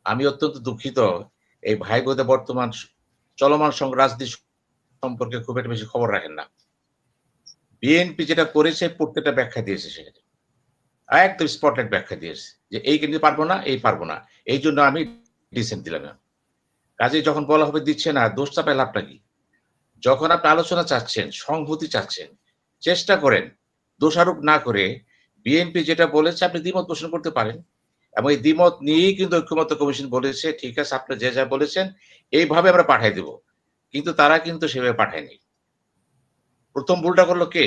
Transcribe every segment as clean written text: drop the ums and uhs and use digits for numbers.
আমি অত্যন্ত দুঃখিত এই ভাই বোধহয় বর্তমান চলমান রাজনীতি সম্পর্কে খুব একটা বেশি খবর রাখেন না। বিএনপি যেটা করেছে প্রত্যেকটা ব্যাখ্যা দিয়েছে সেখানে, একদম স্পটলাইট ব্যাখ্যা দিয়েছে যে এই কিন্তু পারবো না, এই পারবো না, এই জন্য আমি ডিসেন্ট দিলাম না। কাজে যখন বলা হবে দিচ্ছে না, দোষটা পায় লাভটা কি? যখন আপনি আলোচনা চাচ্ছেন, সংহতি চাচ্ছেন, চেষ্টা করেন দোষারোপ না করে বিএনপি যেটা বলেছে আপনি দ্বিমত পোষণ করতে পারেন, এবং এই দ্বিমত নিয়েই কিন্তু ঐক্যমত্য কমিশন বলেছে ঠিক আছে আপনি যে যা বলেছেন এইভাবে আমরা পাঠাই দেব, কিন্তু তারা কিন্তু সেভাবে পাঠায়নি। প্রথম ভুলটা করলো কে?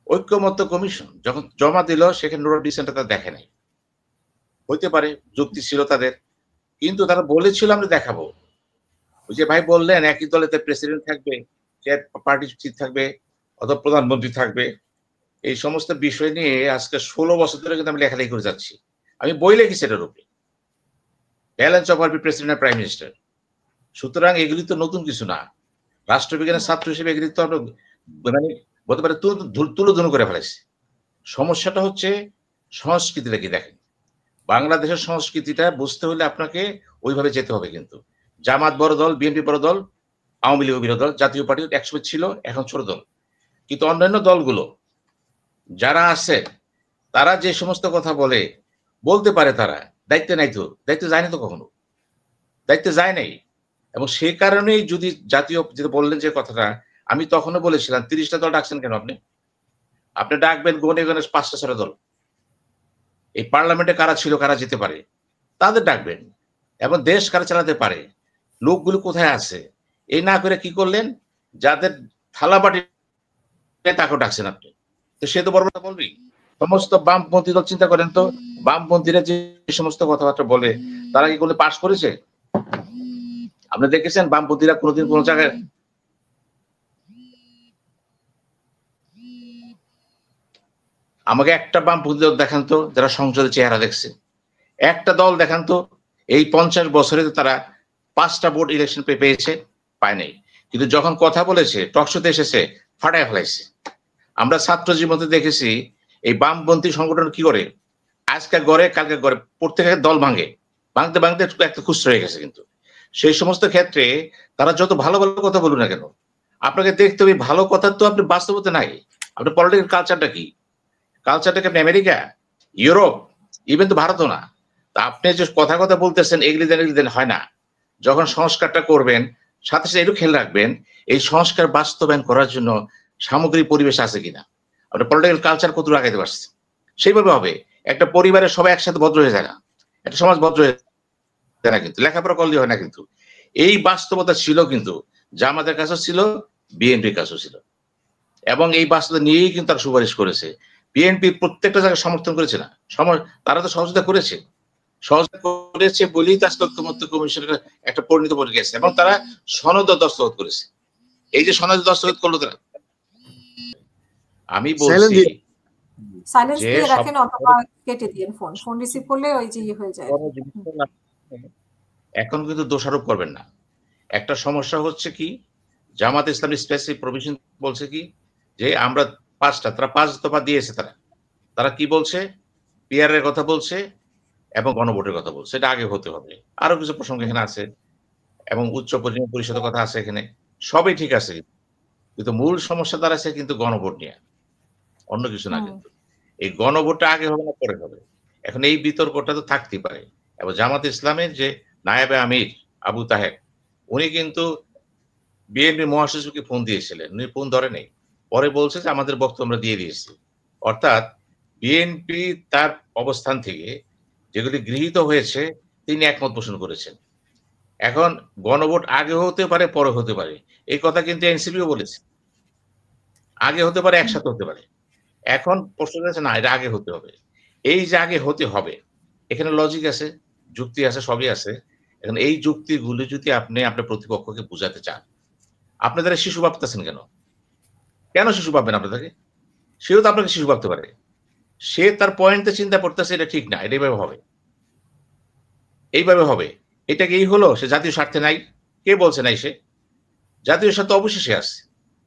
ঐক্যমত্য কমিশন যখন জমা দিল সেখানে নো ডিসেন্টটা তারা দেখে নাই। হইতে পারে যুক্তি ছিল তাদের, কিন্তু তারা বলেছিল আমরা দেখাবো। ওই যে ভাই বললেন একই দলে প্রেসিডেন্ট থাকবে, পার্টির চিফ থাকবে অথবা প্রধানমন্ত্রী থাকবে, এই সমস্ত বিষয় নিয়ে আজকে 16 বছর ধরে কিন্তু আমি লেখালেখি করে যাচ্ছি। আমি বই লিখেছি এটার উপরে, ব্যালেন্স অফ পাওয়ার প্রেসিডেন্ট আর প্রাইম মিনিস্টার। সুতরাং এগুলি তো নতুন কিছু না। রাষ্ট্রবিজ্ঞানের ছাত্র হিসেবে এগুলি তো আমরা মানে বলতে পারে তুলোধুনো করে ফেলেছি। সমস্যাটা হচ্ছে সংস্কৃতিটা কি দেখেন, বাংলাদেশের সংস্কৃতিটা বুঝতে হলে আপনাকে ওইভাবে যেতে হবে। কিন্তু জামাত বড় দল, বিএনপি বড় দল, আওয়ামী লীগ বড় দল, জাতীয় পার্টি একসময় ছিল, এখন ছোট দল। কিন্তু অন্যান্য দলগুলো যারা আছে তারা যে সমস্ত কথা বলতে পারে, তারা দায়িত্বে নাই তো, দায়িত্বে যায়নি তো কখনো, দায়িত্বে যায় নাই। এবং সেই কারণেই যদি জাতীয় যেটা বললেন যে কথাটা, আমি তখনও বলেছিলাম 30টা দল ডাকছেন কেন আপনি? আপনি ডাকবেন গনে গনে 5টা 6টা দল। এই পার্লামেন্টে কারা ছিল, কারা যেতে পারে তাদের ডাকবেন, এবং দেশ কারা চালাতে পারে, লোকগুলো কোথায় আছে। এই না করে কি করলেন, যাদের থালাবাটি তাকেও ডাকছেন আপনি। তো সে তো বড় কথা বলবেই। সমস্ত বামপন্থী দল চিন্তা করেন তো, বামপন্থীরা যে সমস্ত কথাবার্তা বলে তারা কি কোনো পাশ করেছে? আপনি দেখেছেন বামপন্থীরা কোনোদিন কোনো জায়গায় আমাকে একটা বামপন্থী দল দেখান তো যারা সংসদের চেহারা দেখছে, একটা দল দেখান তো এই 50 বছরে তারা 5টা ভোট ইলেকশন পেয়েছে? পায় নাই। কিন্তু যখন কথা বলেছে, টকশোতে এসেছে, ফাটায় ফেলাইছে। আমরা ছাত্র জীবনে দেখেছি এই বামপন্থী সংগঠন কি করে, আজকে গড়ে কালকে গড়ে প্রত্যেকের দল ভাঙে, ভাঙতে ভাঙতে একটা খুচরা হয়ে গেছে। কিন্তু সেই সমস্ত ক্ষেত্রে তারা যত ভালো ভালো কথা বলুন না কেন, আপনাকে দেখতে হবে ভালো কথা তো আপনি বাস্তবতা নাই। আপনার পলিটিক্যাল কালচারটা কি? কালচারটা কি আপনি আমেরিকা, ইউরোপ, ইভেন তো ভারতও না। তা আপনি যে কথা কথা বলতেছেন এগুলি দেন হয় না। যখন সংস্কারটা করবেন সাথে সাথে একটু খেয়াল রাখবেন এই সংস্কার বাস্তবায়ন করার জন্য সামগ্রিক পরিবেশ আছে কিনা, আপনার পলিটিক্যাল কালচার কতটুকু আগাইতে পারছে। সেইভাবে হবে। একটা পরিবারের সবাই একসাথে ভদ্র হয়ে যায় না, একটা সমাজ ভদ্র হয়ে যায় না, কিন্তু লেখাপড়া করলে হয় না। কিন্তু এই বাস্তবতা ছিল, কিন্তু জামাতের কাছেও ছিল, বিএনপির কাছেও ছিল, এবং এই বাস্তবতা নিয়েই কিন্তু তারা সুপারিশ করেছে। বিএনপি প্রত্যেকটা জায়গায় সমর্থন করেছে না, তারা তো সহযোগিতা করেছে। সহযোগিতা করেছে বলেই তো আজকে ঐক্যমত্য কমিশনের একটা পরিণত পড়ে গেছে, এবং তারা সনদ দস্তখত করেছে। এই যে সনদ দস্তখত করলো তারা, আমি বলছি সাইলেন্স যে দিয়ে রাখেন অথবা কেটে দিন, ফোন রিসিভ করলে ওই যে হয়ে যায়। এখন কিন্তু দোষারোপ করবেন না। একটা সমস্যা হচ্ছে কি, জামাত ইসলামী স্পেসিফিক প্রভিশন বলছে কি যে আমরা 5টা, তারা 5 দফা দিয়েছে। তারা কি বলছে? পিআর এর কথা বলছে এবং গণভোটের কথা বলছে, এটা আগে হতে হবে। আরো কিছু প্রসঙ্গ এখানে আছে, এবং উচ্চ পরিষদের কথা আছে এখানে, সবই ঠিক আছে। কিন্তু মূল সমস্যা দাঁড়াচ্ছে কিন্তু গণভোট নিয়ে, অন্য কিছু না। কিন্তু এই গণভোটটা আগে হবে না পরে হবে, এখন এই বিতর্কটা তো থাকতেই পারে। এবং জামাত ইসলামের যে নায়েবে আমির আবু তাহের, উনি কিন্তু বিএনপি মহাসচিবকে ফোন দিয়েছিলেন, উনি ফোন ধরে নেই, পরে বলছে যে আমাদের বক্তব্য আমরা দিয়ে দিয়েছি। অর্থাৎ বিএনপি তার অবস্থান থেকে যেগুলি গৃহীত হয়েছে তিনি একমত পোষণ করেছেন। এখন গণভোট আগে হতে পারে পরে হতে পারে, এই কথা কিন্তু এনসিপিও বলেছে, আগে হতে পারে একসাথে হতে পারে। এখন প্রশ্ন হচ্ছে না, এটা আগে হতে হবে। এই যে আগে হতে হবে, এখানে লজিক আছে, যুক্তি আছে, সবই আছে। এখন এই যুক্তিগুলো যদি আপনি আপনার প্রতিপক্ষকে বুঝাতে চান, আপনাদের শিশু ভাবতেছেন কেন? কেন শিশু ভাববেন আপনাদেরকে? সেও তো আপনাকে শিশু ভাবতে পারে। সে তার পয়েন্টে চিন্তা করতেছে এটা ঠিক না, এটা এইভাবে হবে, এইভাবে হবে। এটা কি হলো? সে জাতীয় স্বার্থে নাই? কে বলছে নাই? সে জাতীয় স্বার্থে অবশেষে আসছে,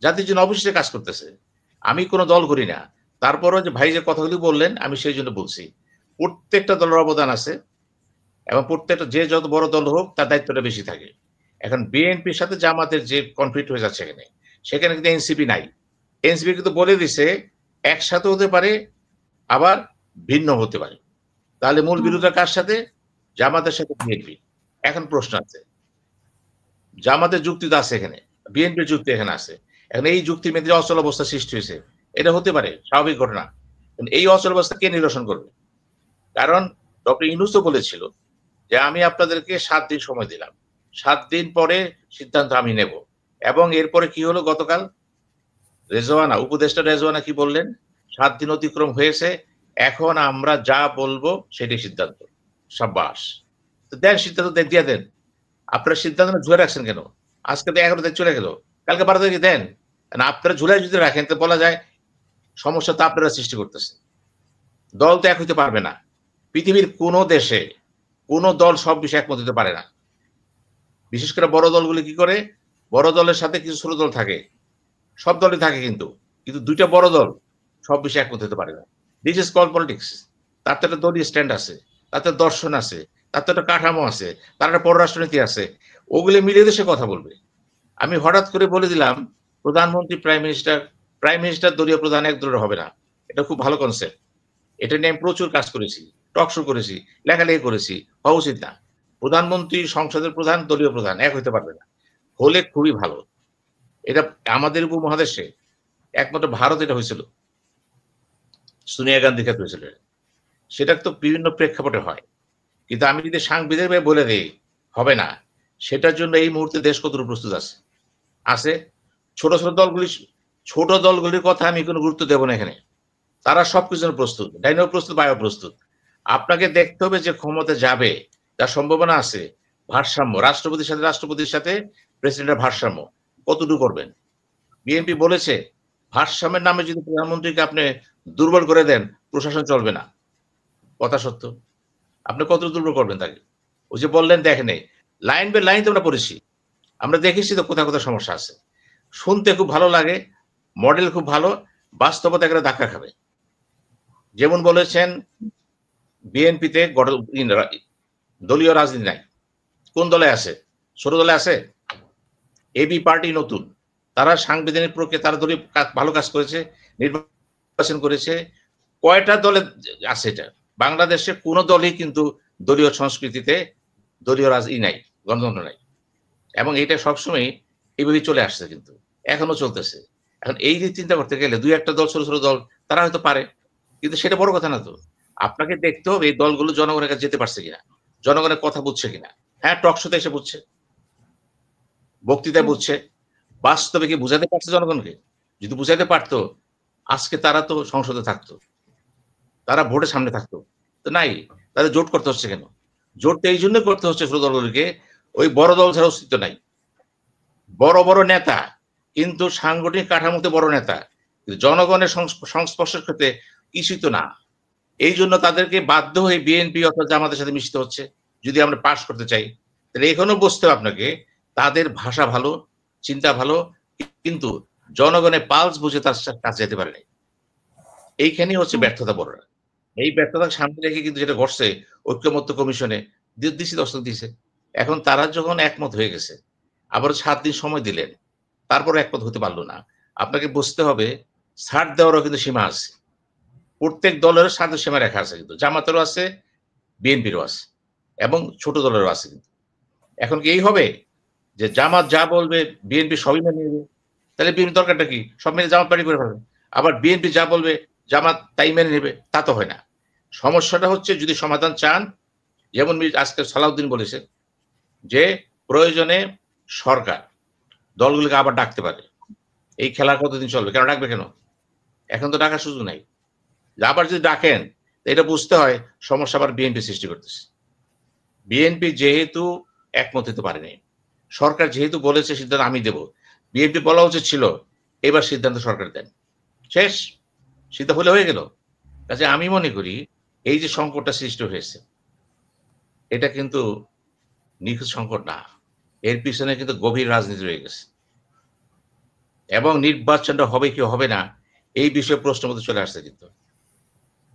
জাতির জন্য অবশেষে কাজ করতেছে। আমি কোনো দল করি না, তারপরও যে ভাই যে কথাগুলি বললেন আমি সেই জন্য বলছি প্রত্যেকটা দলের অবদান আছে, এবং প্রত্যেকটা যে যত বড় দল হোক তার দায়িত্বটা বেশি থাকে। এখন বিএনপির সাথে জামাতের যে কনফ্লিক্ট হয়ে যাচ্ছে সেখানে কিন্তু এনসিপি নাই। এনসিপি কিন্তু বলে দিছে একসাথে হতে পারে, আবার ভিন্ন হতে পারে। তাহলে মূল বিরোধীরা কার সাথে? জামাতের সাথে বিএনপি। এখন প্রশ্ন আছে, জামাতের যুক্তি তো আছে এখানে, বিএনপির যুক্তি এখানে আছে। এখন এই যুক্তির মধ্যে অচল অবস্থা সৃষ্টি হয়েছে, এটা হতে পারে স্বাভাবিক ঘটনা। এই অচল অবস্থা কে নিরসন করবে? কারণ ডক্টর ইউনূসও বলেছিল যে আমি আপনাদেরকে 7 দিন সময় দিলাম, 7 দিন পরে সিদ্ধান্ত আমি নেব। এবং এরপরে কি হলো? গতকাল উপদেষ্টা রেজওয়ানা কি বললেন? 7 দিন অতিক্রম হয়েছে, এখন আমরা যা বলবো সেটাই সিদ্ধান্ত। সাব্বাস, তো দেন সিদ্ধান্ত, দিয়ে দেন। আপনারা সিদ্ধান্ত ঝুলে রাখছেন কেন? আজকে তো 11 তারিখ চলে গেল, কালকে 12 তারিখে দেন। আপনারা ঝুলাই যদি রাখেন তো বলা যায় সমস্যা তো আপনারা সৃষ্টি করতেছেন। দল তো এক হইতে পারবে না। পৃথিবীর কোন দেশে কোন দল সব বিষয়ে একমত হতে পারে না। বিশেষ করে বড় দলগুলি কি করে? বড় দলের সাথে কিছু ছোট দল থাকে, সব দলই থাকে, কিন্তু দুইটা বড় দল সব বিষয়ে একমত হতে পারে না। This is call politics. তার তো একটা দলীয় স্ট্যান্ড আছে, তার তো দর্শন আছে, তার তো একটা কাঠামো আছে, তার একটা পররাষ্ট্রনীতি আছে, ওগুলি মিলিয়ে দেশে কথা বলবে। আমি হঠাৎ করে বলে দিলাম প্রধানমন্ত্রী, প্রাইম মিনিস্টার দলীয় প্রধান এক দলের হবে না। এটা খুব ভালো কনসেপ্ট। এটা নিয়ে আমি প্রচুর কাজ করেছি, টক শো করেছি, লেখালেখি করেছি। হওয়া উচিত না। প্রধানমন্ত্রী, সংসদের প্রধান, দলীয় প্রধান এক হইতে পারবে না। হলে খুবই ভালো। এটা আমাদের উপমহাদেশে একমাত্র ভারত এটা হয়েছিল, সোনিয়া গান্ধী ক্ষেত্রে হয়েছিল। সেটা তো বিভিন্ন প্রেক্ষাপটে হয়, কিন্তু আমি যদি সাংবিধানিক বলে দিই হবে না, সেটার জন্য এই মুহূর্তে দেশ কতটুকু প্রস্তুত আছে? ছোট দলগুলির কথা আমি কোনো গুরুত্ব দেব না এখানে। তারা সবকিছুর প্রস্তুত, ডাইনো প্রস্তুত, বায়ো প্রস্তুত। আপনাকে দেখতে হবে যে ক্ষমতা যাবে, তার সম্ভাবনা আছে। ভারসাম্য, রাষ্ট্রপতির সাথে প্রেসিডেন্টের ভারসাম্য কতটুকু করবেন? বিএনপি বলেছে ভারসাম্যের নামে যদি প্রধানমন্ত্রীকে আপনি দুর্বল করে দেন, প্রশাসন চলবে না। কথা সত্য। আপনি কত দুর্বল করবেন তাকে? ওই যে বললেন, দেখেন লাইন বাই লাইন তো আমরা পড়েছি, আমরা দেখেছি তো কোথায় কোথায় সমস্যা আছে। শুনতে খুব ভালো লাগে, মডেল খুব ভালো, বাস্তবতা একটা ধাক্কা খাবে। যেমন বলেছেন বিএনপিতে দলীয় রাজনীতি নাই। কোন দলে আছে? ছোট দলে আছে। এবি পার্টি নতুন, তারা সাংবিধানিক প্রক্রিয়া, তারা দলীয় ভালো কাজ করেছে, নির্বাচন করেছে। কয়টা দলে আছে? এটা বাংলাদেশে কোন দলই কিন্তু দলীয় সংস্কৃতিতে দলীয় রাজনীতি নাই, গণতন্ত্র নাই। এবং এটা সবসময় এইভাবেই চলে আসছে, কিন্তু এখনো চলতেছে। এখন এই যে চিন্তা করতে গেলে দুই একটা দল, ছোট ছোট দল, তারা হয়তো পারে, কিন্তু সেটা বড় কথা না তো। আপনাকে দেখতে হবে এই দলগুলো জনগণের কাছে যেতে পারছে কিনা, জনগণের কথা বুঝছে কিনা। হ্যাঁ, টকশোতে এসে বুঝছে, বক্তৃতায় বুঝছে, বাস্তবে কি বুঝাতে পারছে জনগণকে? যদি বুঝাতে পারতো আজকে তারা তো সংসদে থাকতো, তারা ভোটের সামনে থাকতো। তো নাই, তাদের জোট করতে হচ্ছে কেন? জোট এই জন্য করতে হচ্ছে ছোট দলগুলিকে, ওই বড় দল ছাড়া অস্তিত্ব নাই। বড় বড় নেতা কিন্তু সাংগঠনিক কাঠামোতে বড় নেতা, জনগণের সংস্পর্শের ক্ষেত্রে কিছুই তো না। এই জন্য তাদেরকে বাধ্য হয়ে বিএনপি অথবা জামাতের সাথে মিশতে হচ্ছে যদি আমরা পাশ করতে চাই। তাহলে এখনো বুঝতে হবে আপনাকে, তাদের ভাষা ভালো, চিন্তা ভালো, কিন্তু জনগণের পালস বুঝে তার কাছে যেতে পারে নাই। এইখানেই হচ্ছে ব্যর্থতা বড়রা। এই ব্যর্থতা সামনে রেখে কিন্তু যেটা ঘটছে, ঐক্যমত্য কমিশনে দস্তক দিয়েছে। এখন তারা যখন একমত হয়ে গেছে, আবার 7 দিন সময় দিলেন, তারপর একমত হতে পারলো না। আপনাকে বুঝতে হবে ছাড় দেওয়ারও কিন্তু সীমা আছে। প্রত্যেক দলের সাথে সীমা রেখা আছে, কিন্তু জামাতেরও আছে, বিএনপিরও আছে, এবং ছোট দলেরও আছে। কিন্তু এখন কি এই হবে যে জামাত যা বলবে বিএনপি সবই মেনে নেবে? তাহলে বিএনপি দরকারটা কি? সব মেনে জামাত পার্টি করে ফেলবে। আবার বিএনপি যা বলবে জামাত তাই মেনে নেবে, তা তো হয় না। সমস্যাটা হচ্ছে যদি সমাধান চান, যেমন আজকে সালাউদ্দিন বলেছে যে প্রয়োজনে সরকার দলগুলোকে আবার ডাকতে পারে। এই খেলা কতদিন চলবে? কেন ডাকবে? কেন এখন তো ডাকার সুযোগ নাই। আবার যদি ডাকেন, এটা বুঝতে হয় সমস্যা আবার বিএনপি সৃষ্টি করতেছে। বিএনপি যেহেতু একমত হতে পারেনি, সরকার যেহেতু বলেছে সিদ্ধান্ত আমি দেব, বিএনপি বলা উচিত ছিল এবার সিদ্ধান্ত সরকার দেন, শেষ, সিদ্ধান্ত হলে হয়ে গেল। কাজে আমি মনে করি এই যে সংকটটা সৃষ্টি হয়েছে, এটা কিন্তু নিখুঁত সংকট না, এর পিছনে কিন্তু গভীর রাজনীতি রয়ে গেছে। এবং নির্বাচনটা হবে কি হবে না এই বিষয়ে প্রশ্ন মধ্যে চলে আসছে। কিন্তু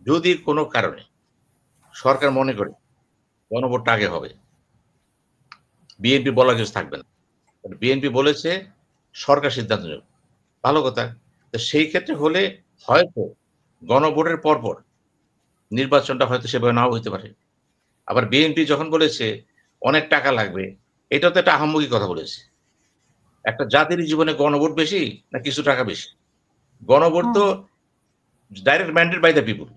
যদি কোনো কারণে সরকার মনে করে গণভোটটা আগে হবে। বিএনপি বলার কিছু থাকবে না। বিএনপি বলেছে সরকার সিদ্ধান্ত নেবে। ভালো কথা। তো সেই ক্ষেত্রে হলে হয়তো গণভোটের পরপর নির্বাচনটা হয়তো সেভাবে নাও হইতে পারে। আবার বিএনপি যখন বলেছে অনেক টাকা লাগবে, এটাও তো একটা আহাম্মকি কথা বলেছে। একটা জাতির জীবনে গণভোট বেশি না কিছু টাকা বেশি? গণভোট তো direct mandate by the people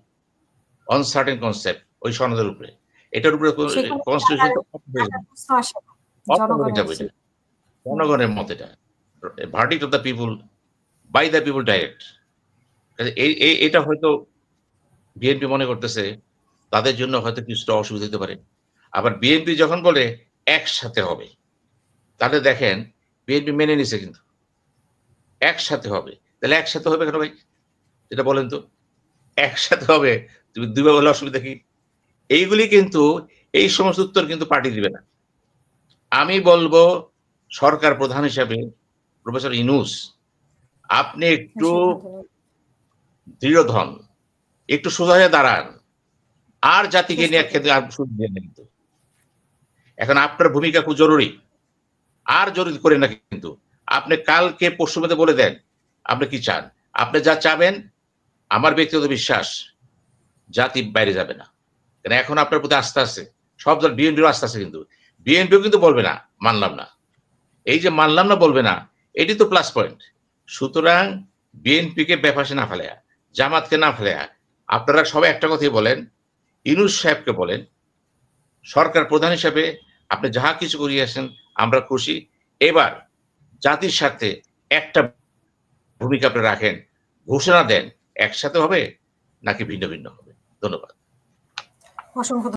on certain concept, ওই সনদের উপরে। এটার উপরে কনস্টিটিউশন তো জনগণের মত এটা। Verdict of the people by the people direct. এটা হয়তো বিএনপি মনে করতেছে তাদের জন্য হয়তো কিছুটা অসুবিধা হতে পারে। আবার বিএনপি যখন বলে একসাথে হবে, তাহলে দেখেন বিএনপি মেনে নিছে কিন্তু একসাথে হবে। তাহলে একসাথে হবে কেন ভাই? এটা বলেন তো। একসাথে হবে, তুমি দুইবার বলে অসুবিধা কি? এইগুলি কিন্তু এই সমস্ত উত্তর কিন্তু পার্টি দিবে না। আমি বলবো সরকার প্রধান হিসাবে প্রফেসর ইউনূস, আপনি একটু দৃঢ় হন, একটু সোজা হয়ে দাঁড়ান, আর জাতিকে নিয়ে খেতে আর সুযোগ দেন কিন্তু। এখন আপনার ভূমিকা খুব জরুরি, আর জরুরি করেন না কিন্তু। আপনি কালকে পরশু মধ্যে বলে দেন আপনি কি চান। আপনি যা চাবেন, আমার ব্যক্তিগত বিশ্বাস জাতি বাইরে যাবে না। কারণ এখন আপনার প্রতি আস্থা আছে, সব দল, বিএনপির আস্থা আছে, কিন্তু বিএনপিও কিন্তু বলবে না মানলাম না। এই যে মানলাম না বলবে না, এটি তো প্লাস পয়েন্ট। সুতরাং বিএনপিকে বেফাসে না ফেলেয়া, জামাতকে না ফেলেয়া, আপনারা সবাই একটা কথাই বলেন, ইউনূস সাহেবকে বলেন সরকার প্রধান হিসাবে আপনি যাহা কিছু করিয়েছেন আমরা খুশি। এবার জাতির স্বার্থে একটা ভূমিকা আপনি রাখেন, ঘোষণা দেন একসাথে হবে নাকি ভিন্ন ভিন্ন হবে। ধন্যবাদ। অসংখ্য